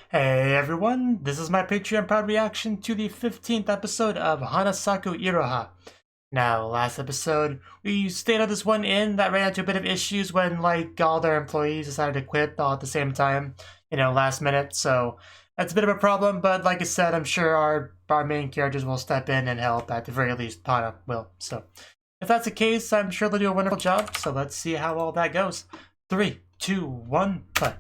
Hey everyone, this is my Patreon proud reaction to the 15th episode of Hanasaku Iroha. Now, last episode, we stayed on this one inn that ran into a bit of issues when, all their employees decided to quit all at the same time, last minute, so that's a bit of a problem, but like I said, I'm sure our main characters will step in and help, at the very least, Hana will, so. If that's the case, I'm sure they'll do a wonderful job, so let's see how all that goes. 3, 2, 1, play.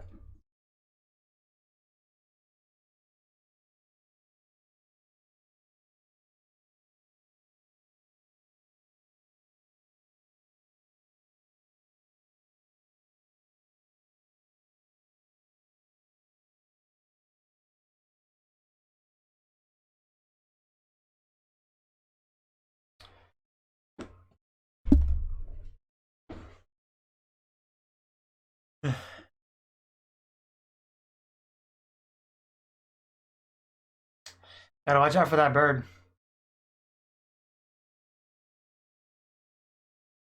Gotta watch out for that bird.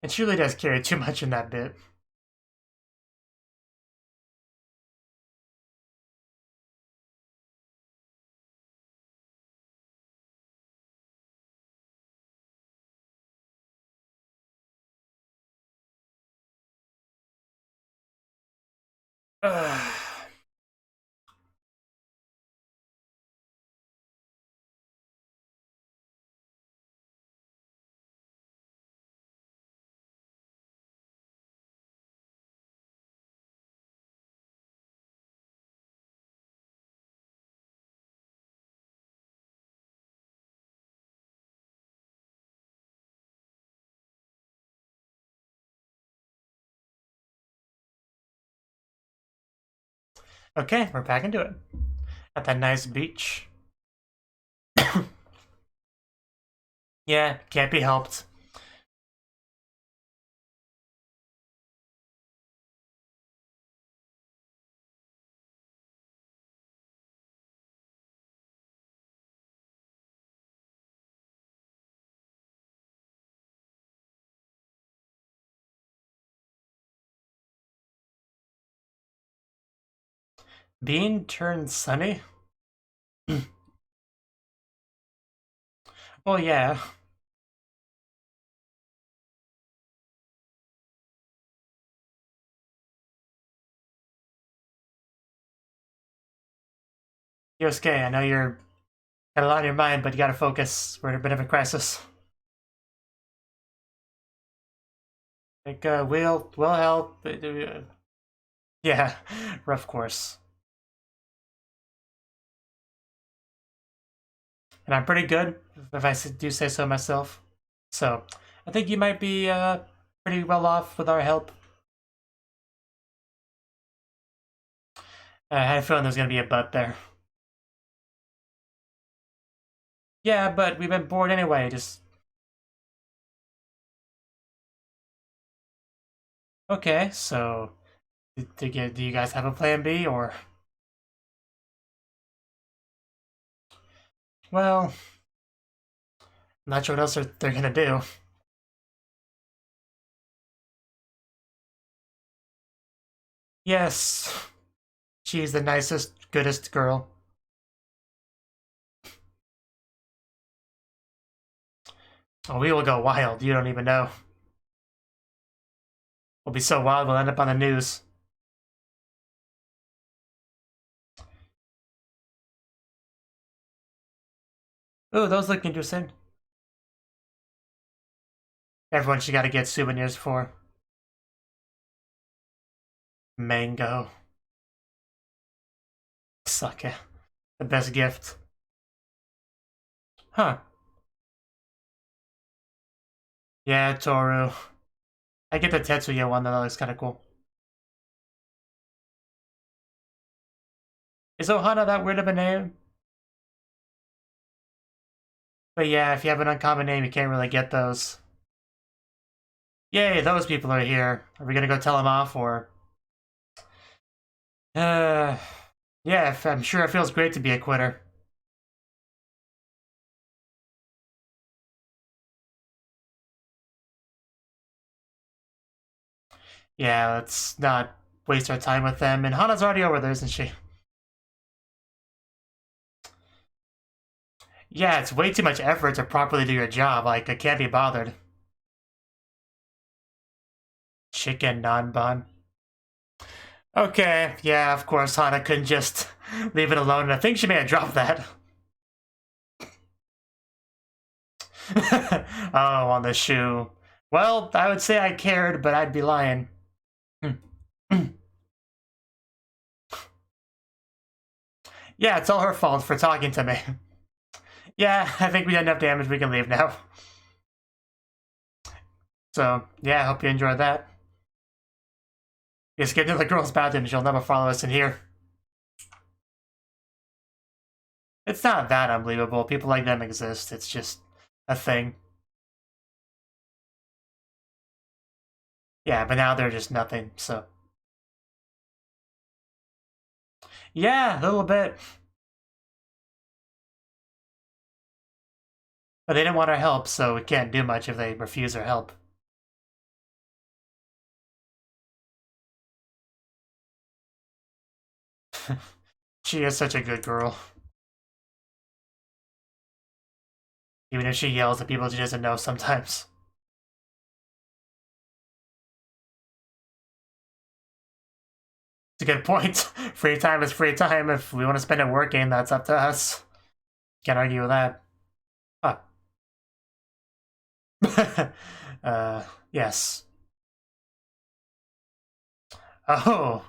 And she really does carry too much in that bit. Okay, we're back into it. At that nice beach. Yeah, can't be helped. Bean turned sunny? Well, yeah. Yosuke, I know you're got a lot on your mind, but you gotta focus. We're in a bit of a crisis. We'll help. Yeah, rough course. And I'm pretty good, if I do say so myself. So, I think you might be pretty well off with our help. I had a feeling there's gonna be a but there. Yeah, but we've been bored anyway, just... Okay, so... Do you guys have a plan B, or... Well... I'm not sure what else they're gonna do. Yes, she's the nicest, goodest girl. Oh, we will go wild, you don't even know. We'll be so wild we'll end up on the news. Ooh, those look interesting. Everyone should gotta get souvenirs for. Mango. Sake. The best gift. Huh. Yeah, Toru. I get the Tetsuya one, though. That looks kind of cool. Is Ohana that weird of a name? But yeah, if you have an uncommon name, you can't really get those. Yay, those people are here. Are we gonna go tell them off, or... yeah, I'm sure it feels great to be a quitter. Yeah, let's not waste our time with them. And Hana's already over there, isn't she? Yeah, it's way too much effort to properly do your job. Like, I can't be bothered. Chicken non-bun. Okay, yeah, of course, Hana couldn't just leave it alone. I think she may have dropped that. Oh, on the shoe. Well, I would say I cared, but I'd be lying. Yeah, it's all her fault for talking to me. Yeah, I think we did enough damage, we can leave now. So, yeah, I hope you enjoyed that. Just get to the girl's bathroom, she'll never follow us in here. It's not that unbelievable, people like them exist, it's just a thing. Yeah, but now they're just nothing, so. Yeah, a little bit. But they didn't want our help, so we can't do much if they refuse our help. She is such a good girl. Even if she yells at people she doesn't know sometimes. It's a good point. Free time is free time. If we want to spend it working, that's up to us. Can't argue with that. Yes. Oh,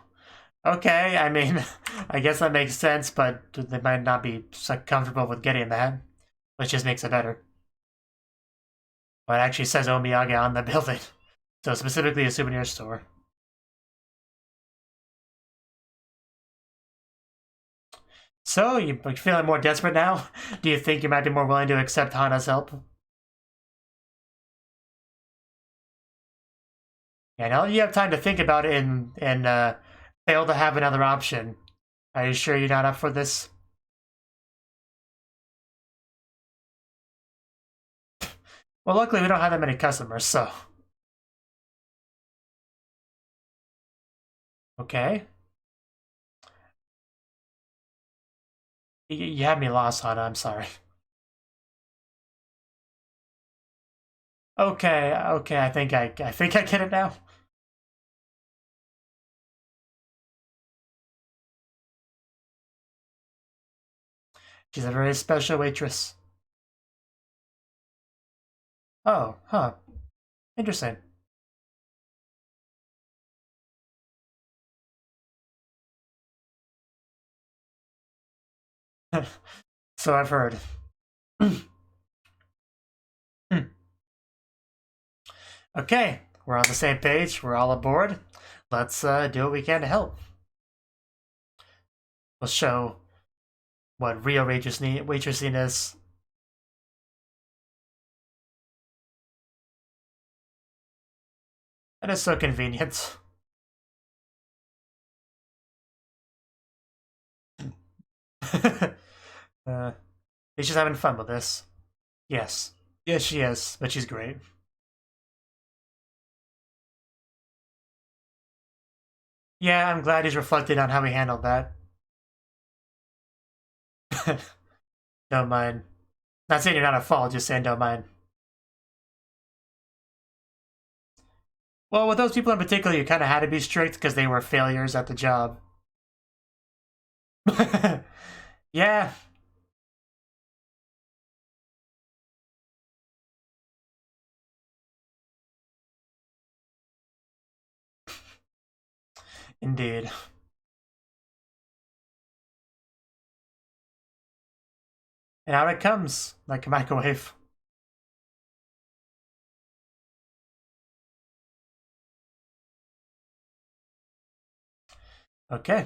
okay. I mean, I guess that makes sense, but they might not be so comfortable with getting that, which just makes it better. But it actually says Omiyage on the building, so specifically a souvenir store. So, you feeling more desperate now? Do you think you might be more willing to accept Hana's help? Yeah, now that you have time to think about it and fail to have another option, are you sure you're not up for this? Well, luckily we don't have that many customers, so. Okay. You have me lost, Hana, I'm sorry. Okay, okay, I think I get it now. She's a very special waitress. Oh, huh. Interesting. So I've heard. Okay, we're on the same page. We're all aboard. Let's do what we can to help. We'll show what real waitressing is. That is so convenient. He's just having fun with this. Yes. Yes, she is, but she's great. Yeah, I'm glad he's reflected on how he handled that. Don't mind. Not saying you're not at fault, just saying don't mind. Well, with those people in particular, you kind of had to be strict because they were failures at the job. Yeah. Indeed. And out it comes, like a microwave. Okay.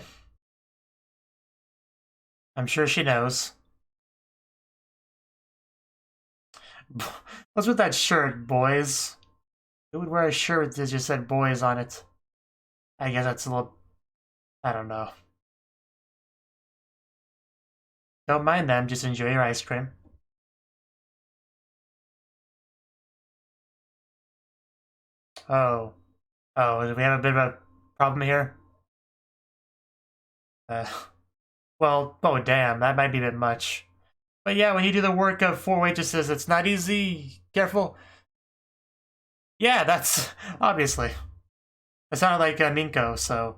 I'm sure she knows. What's with that shirt, boys? Who would wear a shirt that just said boys on it? I guess that's a little... I don't know. Don't mind them, just enjoy your ice cream. Oh. Oh, do we have a bit of a problem here? Uh, well, oh damn, that might be a bit much. But yeah, when you do the work of 4 waitresses, it's not easy. Careful. Yeah, that's obviously. It sounded like Minko, so.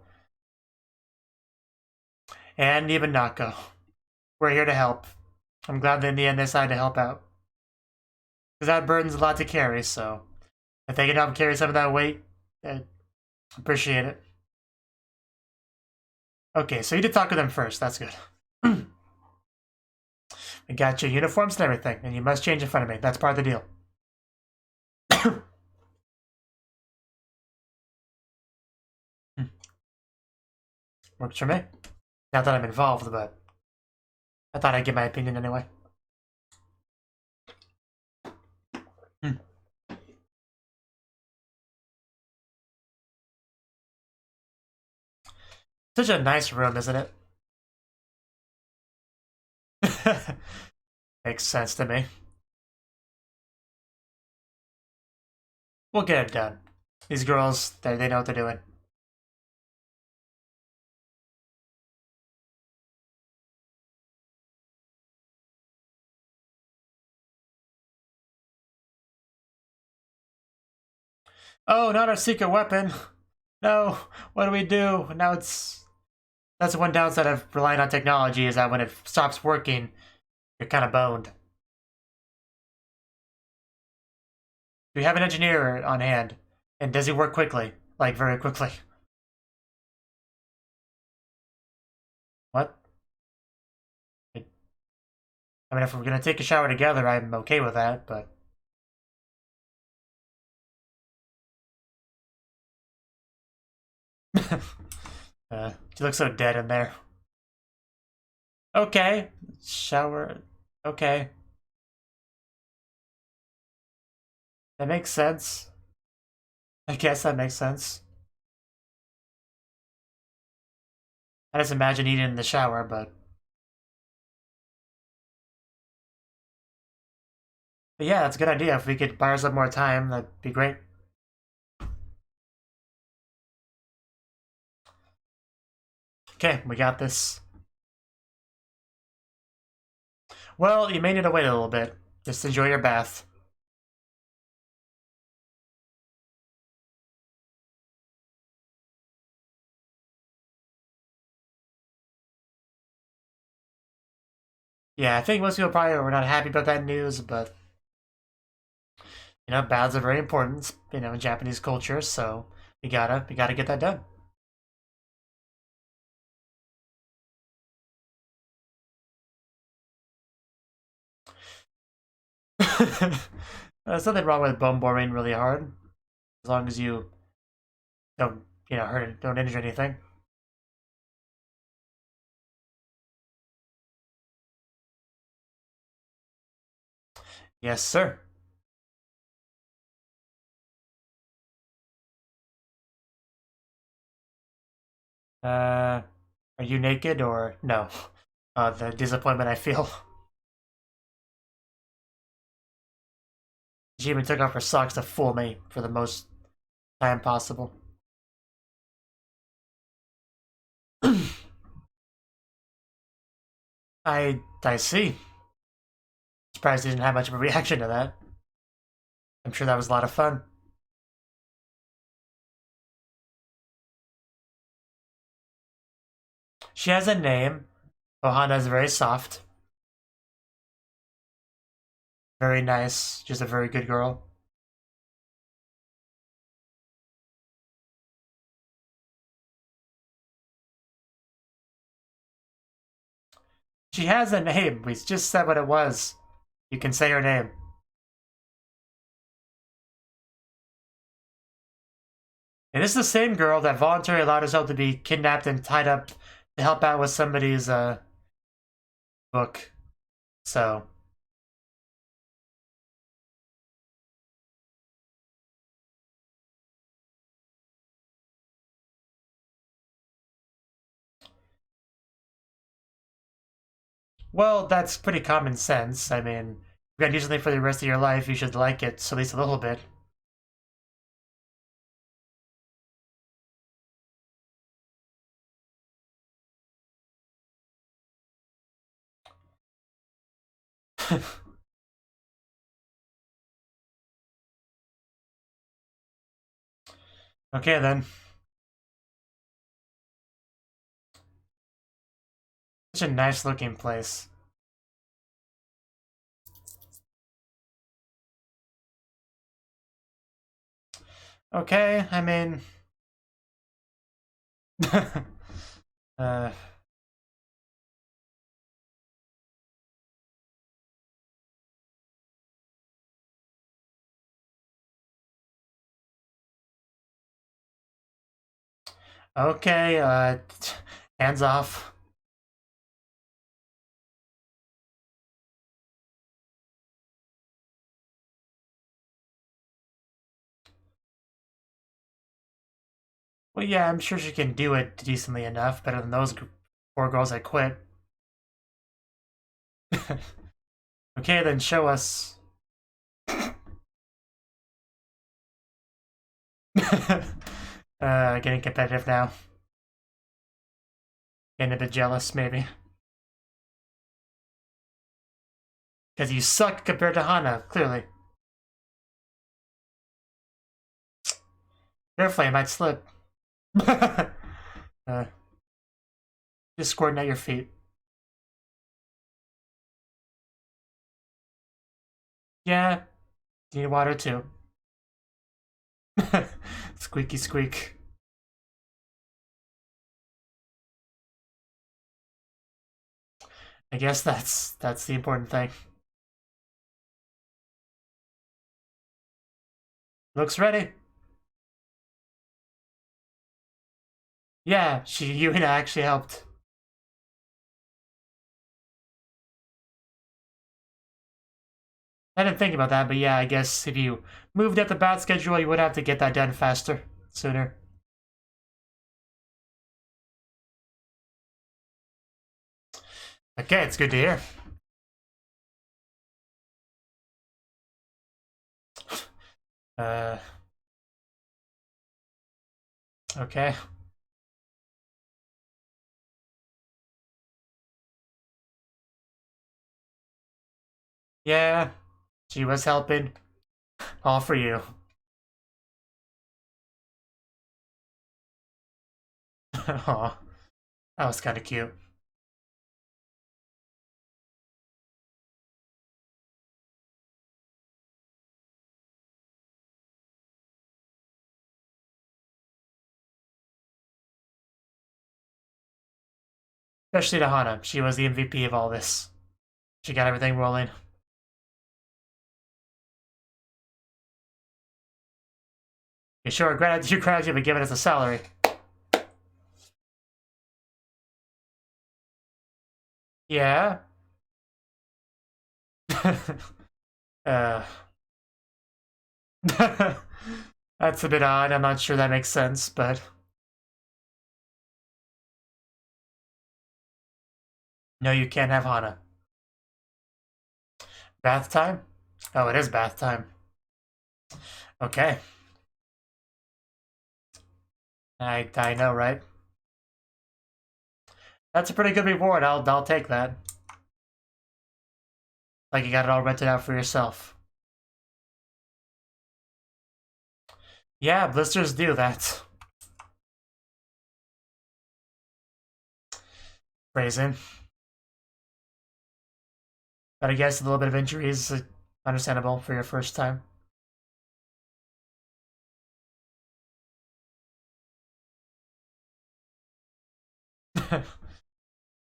And even Nako. We're here to help. I'm glad that in the end they decided to help out. Because that burden's a lot to carry, so. If they can help carry some of that weight, I appreciate it. Okay, so you did talk to them first. That's good. We got your uniforms and everything, and you must change in front of me. That's part of the deal. Works for me. Not that I'm involved, but I thought I'd give my opinion anyway. Such a nice room, isn't it? Makes sense to me. We'll get it done. These girls, they know what they're doing. Oh, not our secret weapon. No, what do we do? Now it's... That's the one downside of relying on technology, is that when it stops working, you're kind of boned. Do we have an engineer on hand? And does he work quickly? Like, very quickly? What? I mean, if we're gonna take a shower together, I'm okay with that, but... You look so dead in there. Okay. Shower. Okay. That makes sense. I guess that makes sense. I just imagine eating in the shower, but... But yeah, that's a good idea. If we could buy ourselves more time, that'd be great. Okay, we got this. Well, you may need to wait a little bit. Just enjoy your bath. Yeah, I think most people probably were not happy about that news, but... You know, baths are very important, you know, in Japanese culture, so we gotta get that done. There's nothing wrong with bone boring really hard, as long as you don't, you know, hurt, don't injure anything. Yes, sir. Are you naked or no? The disappointment I feel. She even took off her socks to fool me for the most time possible. I see. Surprised he didn't have much of a reaction to that. I'm sure that was a lot of fun. She has a name. Ohana is very soft. Very nice. Just a very good girl. She has a name. We just said what it was. You can say her name. And this is the same girl that voluntarily allowed herself to be kidnapped and tied up to help out with somebody's book. So, well, that's pretty common sense. I mean, if you're gonna do something for the rest of your life, you should like it, so at least a little bit. Okay then. Such a nice looking place. Okay, I mean... uh... Okay, hands off. Well, yeah, I'm sure she can do it decently enough, better than those four girls that quit. Okay, then show us. Getting competitive now. Getting a bit jealous, maybe. Because you suck compared to Hana, clearly. Carefully, I might slip. Just coordinate your feet. Yeah, you need water too. Squeaky squeak. I guess that's the important thing. Looks ready. Yeah, Yuna actually helped. I didn't think about that, but yeah, I guess if you moved up the bat schedule, you would have to get that done faster, sooner. Okay, it's good to hear. Okay. Yeah, she was helping. All for you. Aw, that was kind of cute. Especially to Hana. She was the MVP of all this. She got everything rolling. You sure gratitude for giving us a salary. Yeah. uh. That's a bit odd. I'm not sure that makes sense, but... No, you can't have Hana. Bath time? Oh, it is bath time. Okay. I know, right? That's a pretty good reward. I'll take that. Like you got it all rented out for yourself. Yeah, blisters do that. Brazen. But I guess a little bit of injury is understandable for your first time.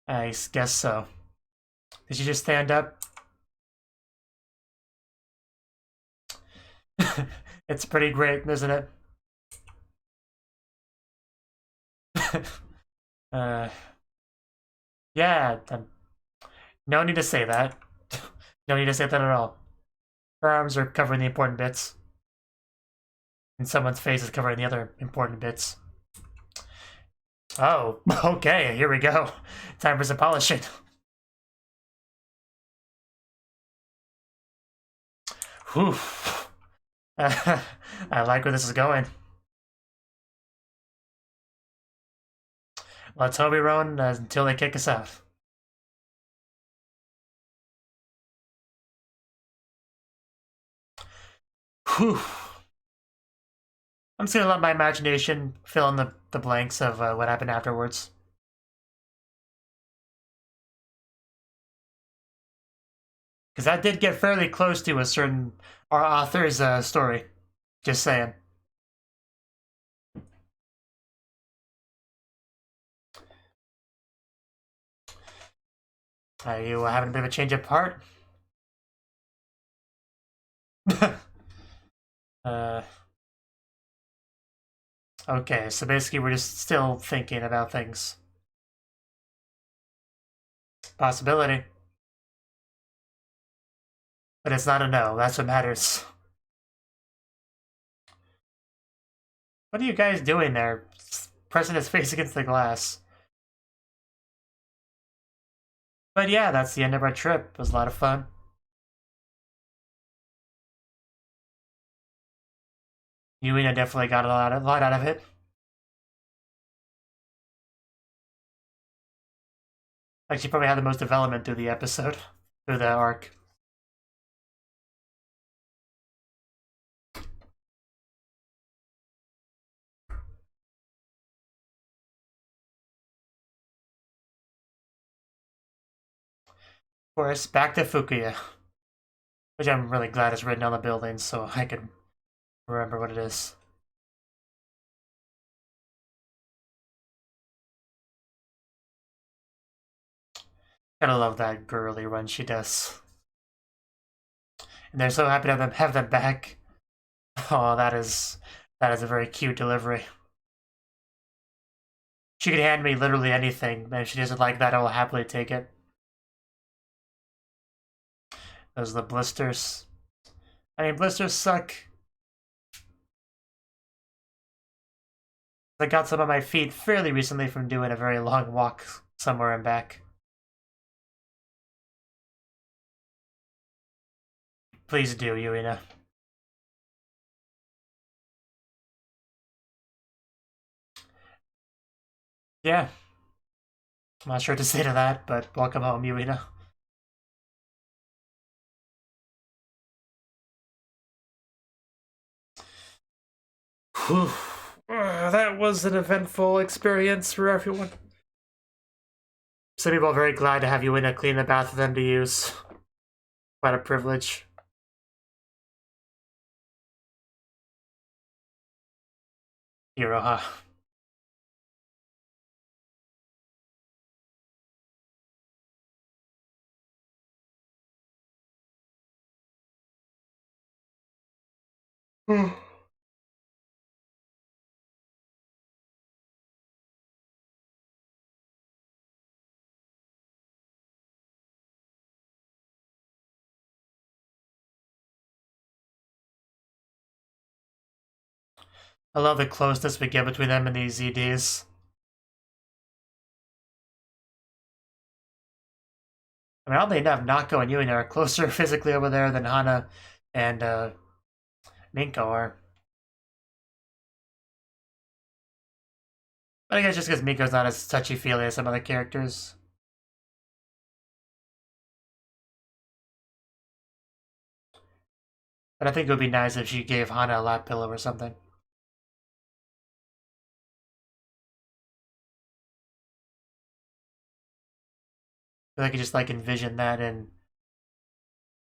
I guess so. Did you just stand up? It's pretty great, isn't it? uh, yeah, no need to say that. No need to say that at all. Her arms are covering the important bits. And someone's face is covering the other important bits. Oh, okay, here we go. Time for some polishing. Whew. I like where this is going. Let's hope we run until they kick us out. Whew. I'm just gonna let my imagination fill in the blanks of what happened afterwards. Because that did get fairly close to a certain our author's story. Just saying. Are you having a bit of a change of heart? Okay, so basically we're just still thinking about things. Possibility. But it's not a no, that's what matters. What are you guys doing there? Pressing his face against the glass. But yeah, that's the end of our trip. It was a lot of fun. Yuina definitely got a lot out of it. Like, she probably had the most development through the episode, through the arc. Of course, back to Fukuya, which I'm really glad is written on the building so I can remember what it is. Gotta love that girly run she does. And they're so happy to have them back. Oh, that is a very cute delivery. She could hand me literally anything, and if she doesn't like that, I will happily take it. Those are the blisters. I mean, blisters suck. I got some on my feet fairly recently from doing a very long walk somewhere and back. Please do, Yuina. Yeah. I'm not sure what to say to that, but welcome home, Yuina. Whew. That was an eventful experience for everyone. Some people are very glad to have Yuina clean the bath for them to use. Quite a privilege. Iroha. I love the closeness we get between them and these EDs. I mean, oddly enough, Nako and Yuina are closer physically over there than Hana and Minko are. But I guess just because Minko's not as touchy-feely as some other characters. But I think it would be nice if she gave Hana a lap pillow or something. I could just like envision that in.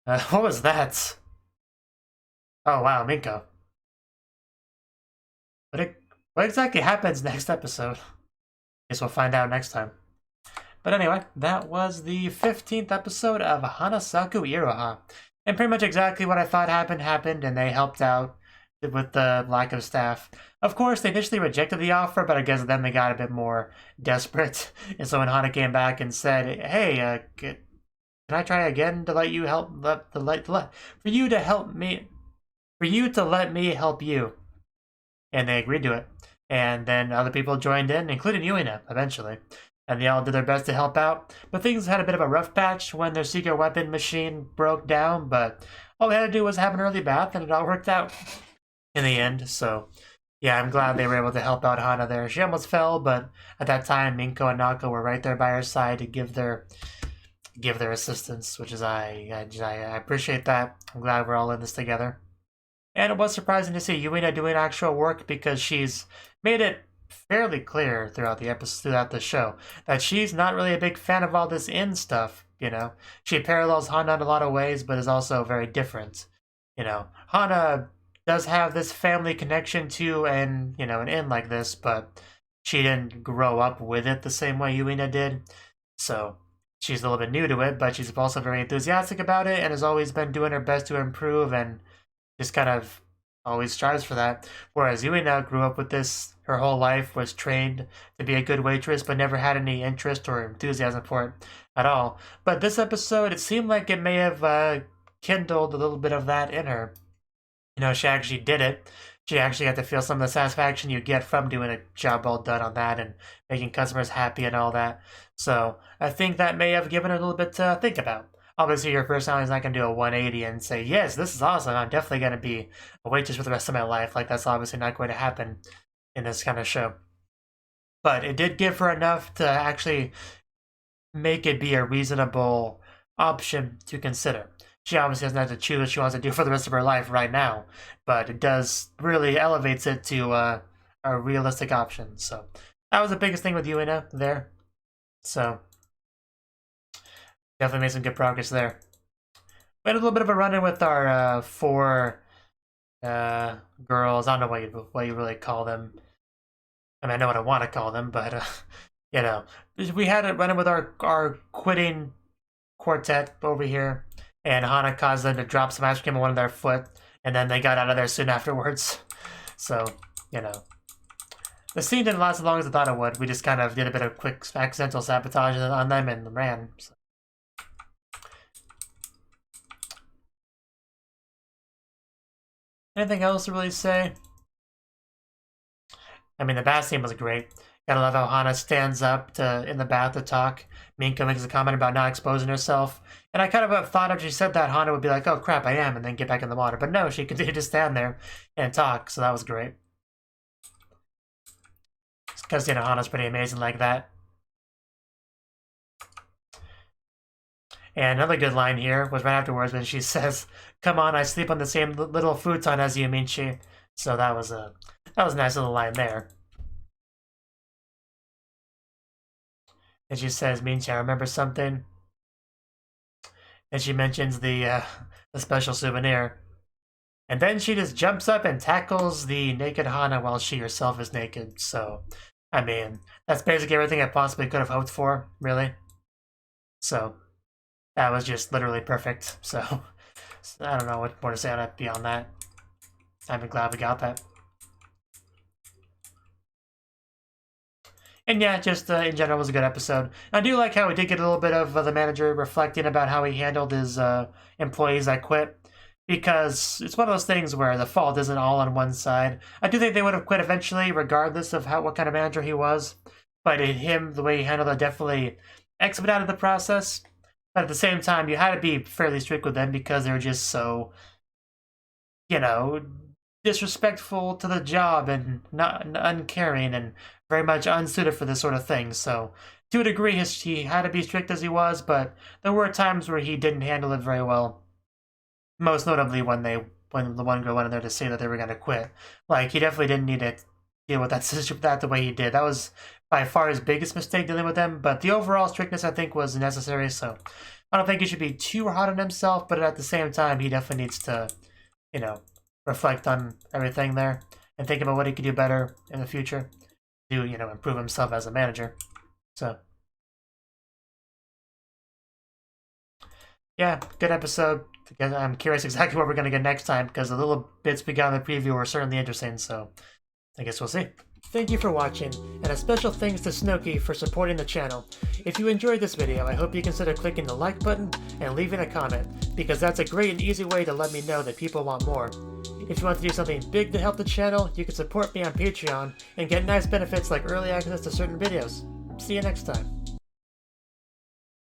What was that? Oh wow, Minko. What exactly happens next episode? Guess we'll find out next time. But anyway, that was the 15th episode of Hanasaku Iroha. And pretty much exactly what I thought happened, and they helped out with the lack of staff. Of course, they initially rejected the offer, but I guess then they got a bit more desperate. And so when Hana came back and said, "Hey, can I try again to let you help? For you to let me help you," and they agreed to it. And then other people joined in, including Yuina, eventually. And they all did their best to help out. But things had a bit of a rough patch when their secret weapon machine broke down, but all they had to do was have an early bath, and it all worked out in the end. So yeah, I'm glad they were able to help out Hana there. She almost fell, but at that time, Minko and Nako were right there by her side to give their assistance, which is I appreciate that. I'm glad we're all in this together. And it was surprising to see Yuina doing actual work because she's made it fairly clear throughout the show that she's not really a big fan of all this in stuff, you know. She parallels Hana in a lot of ways, but is also very different. You know, Hana does have this family connection to an in like this, but she didn't grow up with it the same way Yuina did. So she's a little bit new to it, but she's also very enthusiastic about it and has always been doing her best to improve and just kind of always strives for that. Whereas Yuina grew up with this her whole life, was trained to be a good waitress, but never had any interest or enthusiasm for it at all. But this episode, it seemed like it may have kindled a little bit of that in her. You know, she actually did it. She actually got to feel some of the satisfaction you get from doing a job well done on that and making customers happy and all that. So I think that may have given her a little bit to think about. Obviously, your personality is not going to do a 180 and say, yes, this is awesome, I'm definitely going to be a waitress for the rest of my life. Like, that's obviously not going to happen in this kind of show. But it did give her enough to actually make it be a reasonable option to consider. She obviously doesn't have to choose what she wants to do for the rest of her life right now, but it does really elevates it to a realistic option. So that was the biggest thing with Yuina there. So definitely made some good progress there. We had a little bit of a run-in with our 4 girls. I don't know what you really call them. I mean, I know what I want to call them, but you know, we had a run-in with our quitting quartet over here, and Hana caused them to drop some ice cream on one of their foot, and then they got out of there soon afterwards. So, you know, the scene didn't last as long as I thought it would. We just kind of did a bit of quick accidental sabotage on them and ran. So. Anything else to really say? I mean, the bath scene was great. Gotta love how Hana stands up in the bath to talk. Minko makes a comment about not exposing herself. And I kind of thought after she said that, Hana would be like, oh crap, I am, and then get back in the water. But no, she continued to stand there and talk, so that was great. Because, you know, Hana's pretty amazing like that. And another good line here was right afterwards when she says, come on, I sleep on the same little futon as you, Minchi. So that was a nice little line there. And she says, Minchi, I remember something. And she mentions the special souvenir. And then she just jumps up and tackles the naked Hana while she herself is naked. So, I mean, that's basically everything I possibly could have hoped for, really. So, that was just literally perfect. So I don't know what more to say on it beyond that. I'm glad we got that. And yeah, just in general, it was a good episode. I do like how we did get a little bit of the manager reflecting about how he handled his employees that quit. Because it's one of those things where the fault isn't all on one side. I do think they would have quit eventually, regardless of what kind of manager he was. But the way he handled it definitely expedited the process. But at the same time, you had to be fairly strict with them because they were just so, you know, disrespectful to the job and not uncaring and very much unsuited for this sort of thing. So, to a degree, he had to be strict as he was, but there were times where he didn't handle it very well. Most notably when the one girl went in there to say that they were going to quit. Like, he definitely didn't need to deal with that the way he did. That was by far his biggest mistake, dealing with them, but the overall strictness, I think, was necessary, so I don't think he should be too hard on himself, but at the same time, he definitely needs to, you know, reflect on everything there and think about what he could do better in the future to, you know, improve himself as a manager. So, yeah, good episode. I'm curious exactly what we're going to get next time, because the little bits we got in the preview were certainly interesting, so I guess we'll see. Thank you for watching, and a special thanks to Cnouki for supporting the channel. If you enjoyed this video, I hope you consider clicking the like button and leaving a comment, because that's a great and easy way to let me know that people want more. If you want to do something big to help the channel, you can support me on Patreon and get nice benefits like early access to certain videos. See you next time.